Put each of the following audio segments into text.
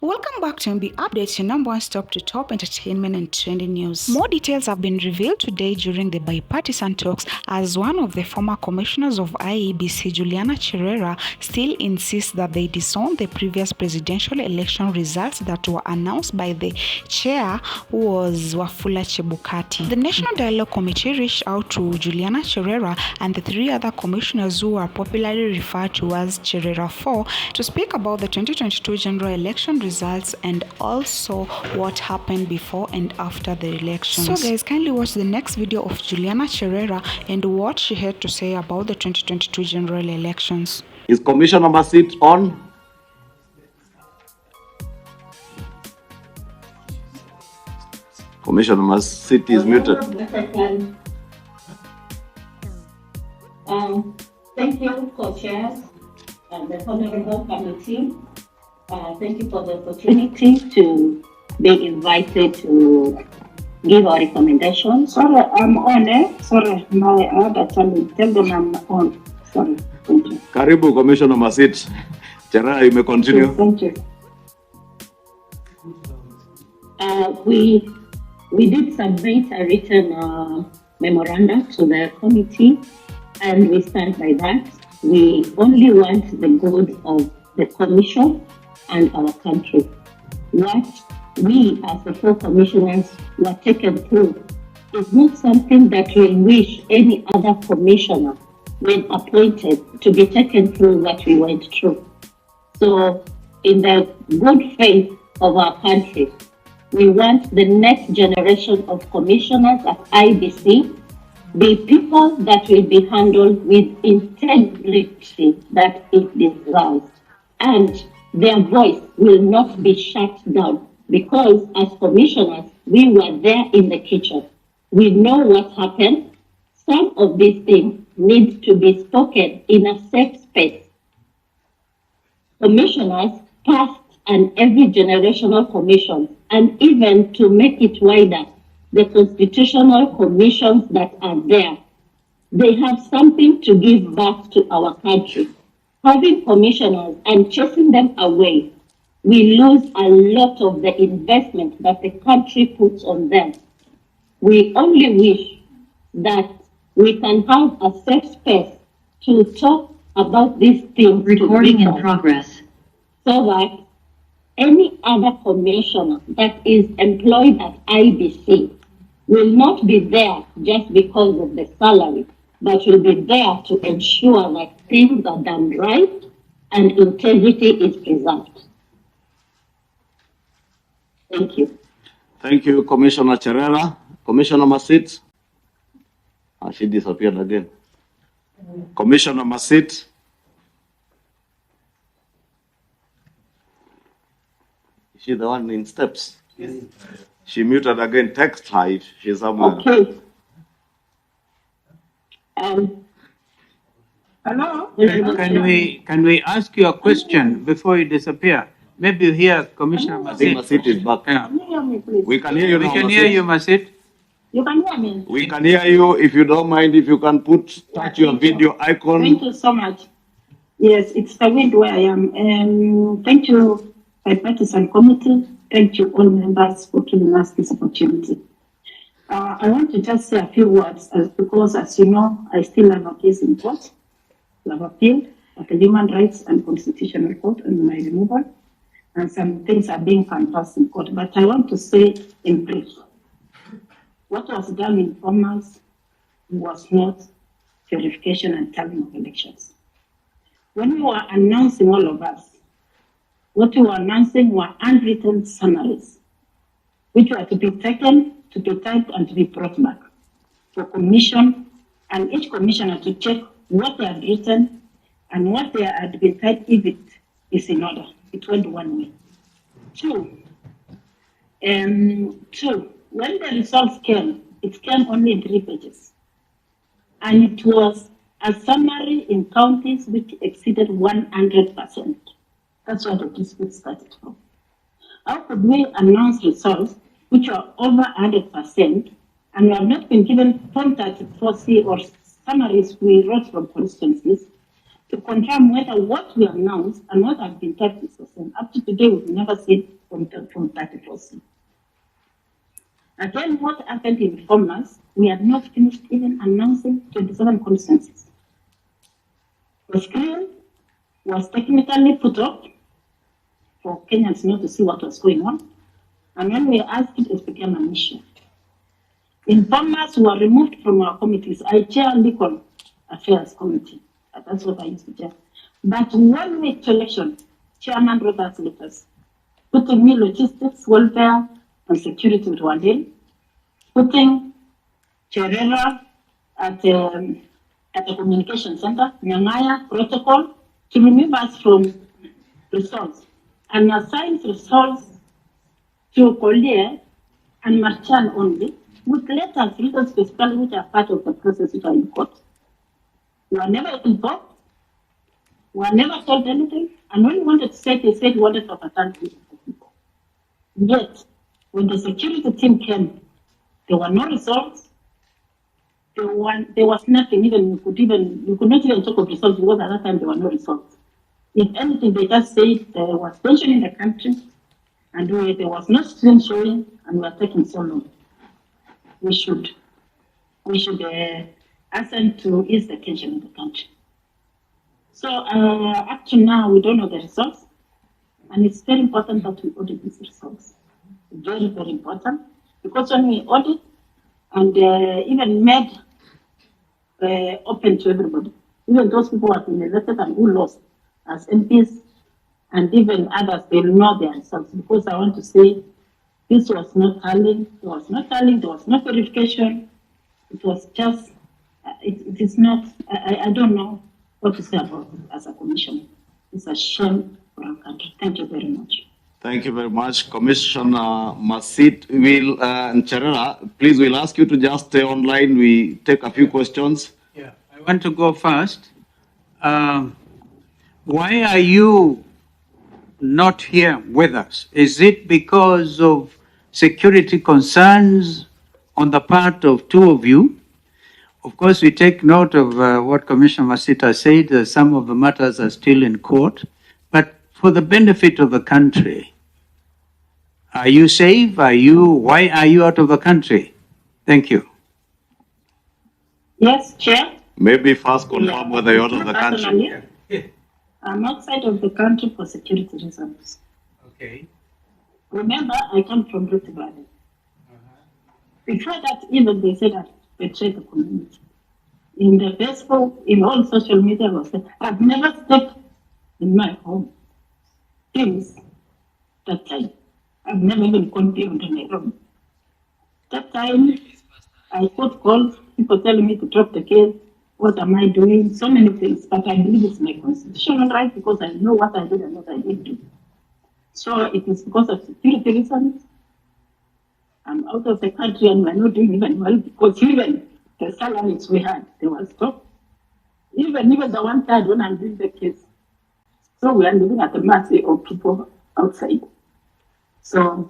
Welcome back to MB Updates, your number one stop to top entertainment and trending news. More details have been revealed today during the bipartisan talks as one of the former commissioners of IEBC, Juliana Cherera, still insists that they disown the previous presidential election results that were announced by the chair, who was Wafula Chebukati. The National Dialogue Committee reached out to Juliana Cherera and the three other commissioners who are popularly referred to as Cherera 4 to speak about the 2022 general election results and also what happened before and after the elections. So guys, kindly watch the next video of Juliana Cherera and what she had to say about the 2022 general elections. Is Commissioner Masit on? Commissioner Masit is muted. Thank you, co-chairs and the honorable committee. Thank you for the opportunity to be invited to give our recommendations. Sorry, I'm on, Sorry, my other channel. Tell them I'm on. Sorry, thank you. Karibu, Commissioner Masit. Cherera, you may continue. Thank you. We did submit a written memorandum to the committee, and we stand by that. We only want the good of the commission and our country. What we as the four commissioners were taken through is not something that we wish any other commissioner, when appointed, to be taken through what we went through. So in the good faith of our country, we want the next generation of commissioners at IBC be people that will be handled with integrity that it deserves. And their voice will not be shut down, because as commissioners, we were there in the kitchen. We know what happened. Some of these things need to be spoken in a safe space. Commissioners, past and every generational commission, and even to make it wider, the constitutional commissions that are there, they have something to give back to our country. Having commissioners and chasing them away, we lose a lot of the investment that the country puts on them. We only wish that we can have a safe space to talk about these things. Recording in progress. So that any other commissioner that is employed at IBC will not be there just because of the salary, but will be there to ensure that things are done right and integrity is preserved. Thank you. Thank you, Commissioner Cherera. Commissioner Masit. She disappeared again. Commissioner Masit. Is she the one in steps? Yes. She muted again. Text her if she's somewhere. Okay. Hello? Can we ask you a question before you disappear? Maybe you hear Commissioner Masit. Masit is back. Yeah. Can you hear me, please? We can hear you We now, can Masit. hear you, Masit. You can hear me? We can hear you. If you don't mind, if you can touch your video icon. Thank you so much. Yes, it's the wind where I am. Thank you, bipartisan committee. Thank you, all members, for giving us this opportunity. I want to just say a few words because, as you know, I still have a case in court. I have appealed at the Human Rights and Constitutional Court on my removal, and some things are being canvassed in court. But I want to say in brief, what was done in 4 months was not verification and tallying of elections. When we were announcing, all of us, what we were announcing were unwritten summaries, which were to be taken, to be typed, and to be brought back for commission, and each commissioner to check what they had written and what they had been typed, if it is in order. It went one way. Two, when the results came, it came only in 3 pages. And it was a summary in counties which exceeded 100%. That's where the dispute started from. How could we announce results which are over 100% and we have not been given Form 34C or summaries we wrote from constituencies to confirm whether what we announced and what has been typed is the same? Up to today, we've never seen from 30%. Again, what happened in Formers, we had not finished even announcing 27 consensus. The screen was technically put up for Kenyans not to see what was going on. And when we asked it became an issue. Informers were removed from our committees. I chair Legal Affairs Committee. That's what I used to chair. But 1 week to election, chairman wrote us letters, putting me logistics, welfare, and security with one day, putting Cherera at the communication center, Nyangaya protocol, to remove us from results, and assign results to Collier and Marchand only, with letters written specifically which are part of the process which are in court. We were never involved, we were never told anything, and when we wanted to say, they said we wanted to overturn the people. Yet, when the security team came, there were no results. There was nothing, you could not even talk of results because at that time there were no results. If anything, they just said there was tension in the country and there was no stream showing and we were taking so long. We should ask them to ease the tension in the country. So up to now, we don't know the results, and it's very important that we audit these results. Very, very important, because when we audit and even made open to everybody, even those people who have been elected and who lost as MPs, and even others, they know their results, because I want to say this was not tallying, there was no verification, it was just, it is not, I don't know what to say about it as a commission. It's a shame for our country. Thank you very much. Thank you very much, Commissioner Masit. And Cherera, please, we'll ask you to just stay online. We take a few questions. Yeah, I want to go first. Why are you not here with us? Is it because of security concerns on the part of two of you? Of course, we take note of what Commissioner Masita said. Some of the matters are still in court. But for the benefit of the country, are you safe? Why are you out of the country? Thank you. Yes, Chair. Maybe first confirm whether you're out of the country. I'm outside of the country for security reasons. Okay. Remember, I come from Rift Valley. Before that, even they said I betrayed the community. In the Facebook, in all social media, was said, I've never stepped in my home since that time. I've never even gone beyond my room. That time, I got calls, people telling me to drop the case. What am I doing? So many things, but I believe it's my constitutional right because I know what I did and what I didn't do. So it is because of security reasons. I'm out of the country and we're not doing even well because even the salaries we had, they were stopped. Even the one time when I'm doing the case. So we are living at the mercy of people outside. So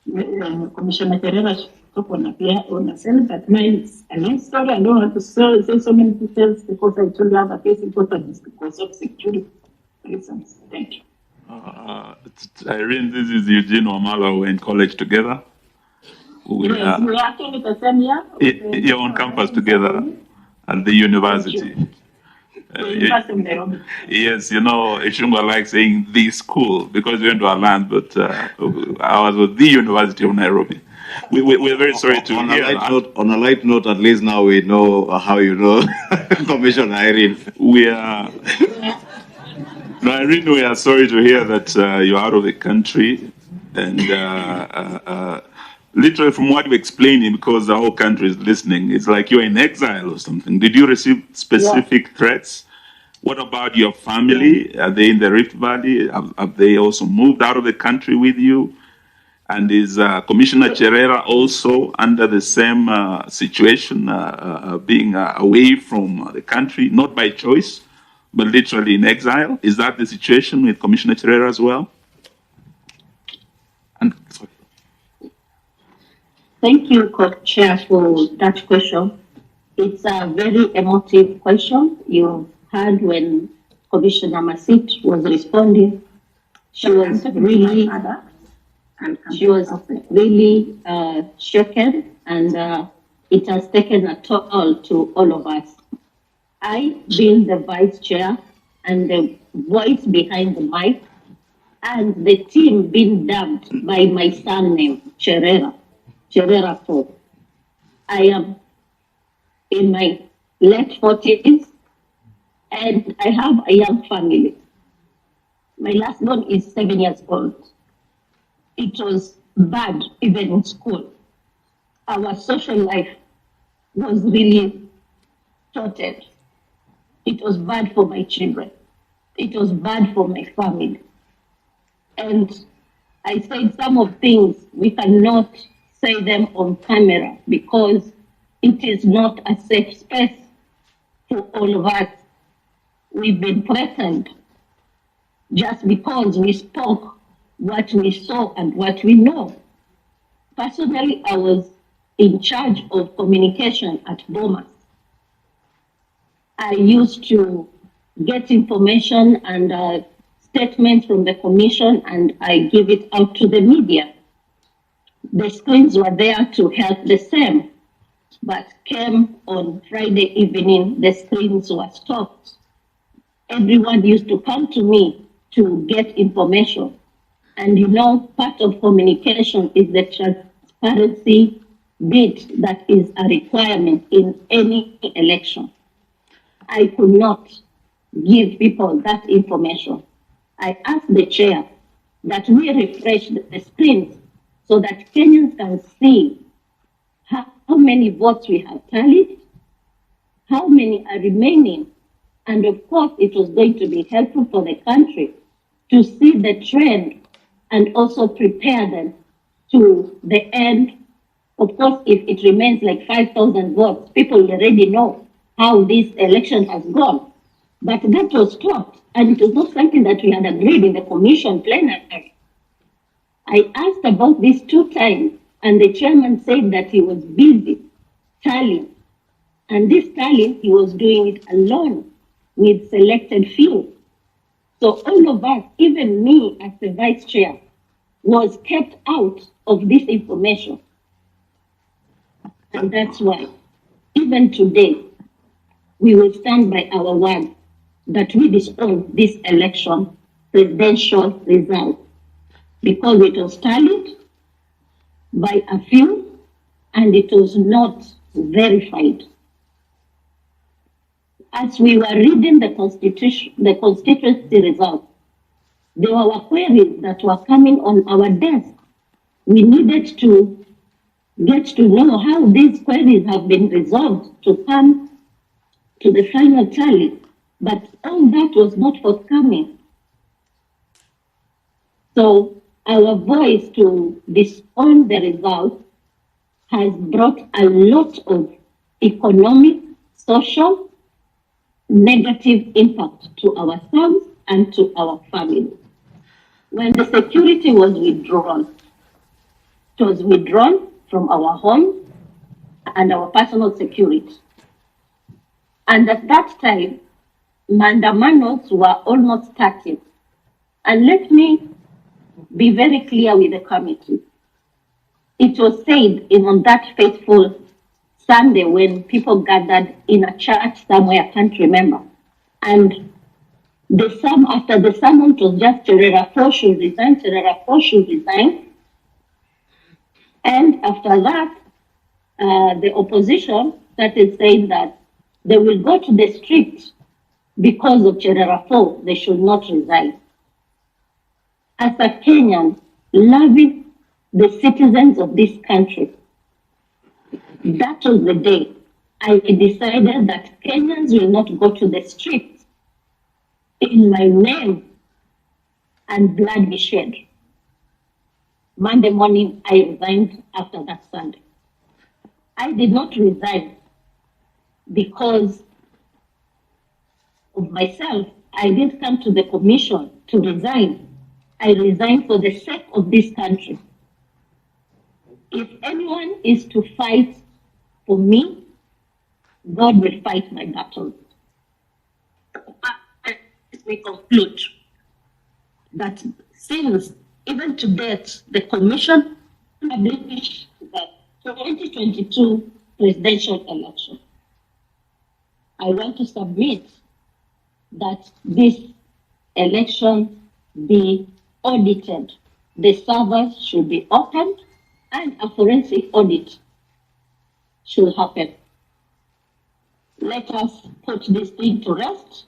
Commissioner Cherera should talk on herself, but mine is a long story. I don't want to say so many details because I told you other cases because of security reasons. Thank you. Irene, this is Eugene Wamala. We're in college together. We are actually the same year. You're on campus together at the university. Yes, Ishungwa likes saying the school because we went to our land, but I was with the University of Nairobi. We're very sorry to hear that. On a light note, at least now we know how you know Commissioner Irene. Irene, we are sorry to hear that you're out of the country. And literally from what you're explaining, because the whole country is listening, it's like you're in exile or something. Did you receive specific threats? What about your family? Are they in the Rift Valley? Have they also moved out of the country with you? And is Commissioner Cherera also under the same situation, being away from the country, not by choice, but literally in exile? Is that the situation with Commissioner Cherera as well? Thank you, Co-Chair, for that question. It's a very emotive question. You heard when Commissioner Masit was responding. She was really She was really shaken, and it has taken a toll to all of us. I, being the vice chair and the voice behind the mic, and the team being dubbed by my son name, Cherera 4. I am in my late 40s, and I have a young family. My last born is 7 years old. It was bad even in school. Our social life was really tortured. It was bad for my children. It was bad for my family. And I said some of things we cannot say them on camera because it is not a safe space for all of us. We've been threatened just because we spoke what we saw and what we know. Personally, I was in charge of communication at Bomas. I used to get information and statements from the commission, and I give it out to the media. The screens were there to help the same, but came on Friday evening, the screens were stopped. Everyone used to come to me to get information. And you know, part of communication is the transparency bit that is a requirement in any election. I could not give people that information. I asked the chair that we refresh the screens so that Kenyans can see how many votes we have tallied, how many are remaining, and of course it was going to be helpful for the country to see the trend and also prepare them to the end. Of course, if it remains like 5,000 votes, people already know how this election has gone. But that was stopped, and it was not something that we had agreed in the commission plenary. I asked about this 2 times, and the chairman said that he was busy tallying. And this tallying, he was doing it alone with selected few. So all of us, even me as the vice chair, was kept out of this information. And that's why, even today, we will stand by our word that we disown this election presidential result because it was tallied by a few and it was not verified. As we were reading the constituency results, there were queries that were coming on our desk. We needed to get to know how these queries have been resolved to come to the final tally, but all that was not forthcoming. So our voice to disown the results has brought a lot of economic, social, negative impact to ourselves and to our families. When the security was withdrawn, it was withdrawn from our home and our personal security. And at that time, mandamanos were almost starting. And let me be very clear with the committee. It was said on that fateful Sunday when people gathered in a church somewhere, I can't remember. And after the sermon, it was just Cherera 4 should resign, Cherera 4 should resign. And after that, the opposition started saying that they will go to the street because of Cherera 4, they should not resign. As a Kenyan, loving the citizens of this country, that was the day I decided that Kenyans will not go to the streets in my name and blood be shed. Monday morning, I resigned after that Sunday. I did not resign because of myself. I didn't come to the commission to resign. I resigned for the sake of this country. If anyone is to fight for me, God will fight my battles. We conclude that since even to date, the Commission published the 2022 presidential election. I want to submit that this election be audited. The servers should be opened and a forensic audit should happen. Let us put this thing to rest.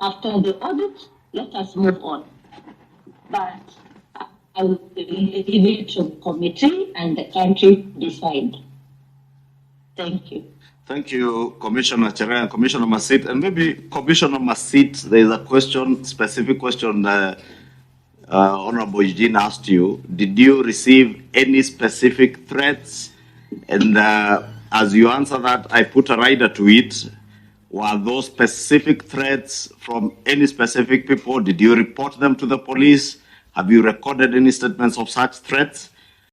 After the audit, let us move on. But I will leave it to the committee and the country decide. Thank you. Thank you, Commissioner Cherera and Commissioner Masit. And maybe Commissioner Masit, there is a question, specific question Honorable Eugene asked you. Did you receive any specific threats? And as you answer that, I put a rider to it. Were those specific threats from any specific people? Did you report them to the police? Have you recorded any statements of such threats?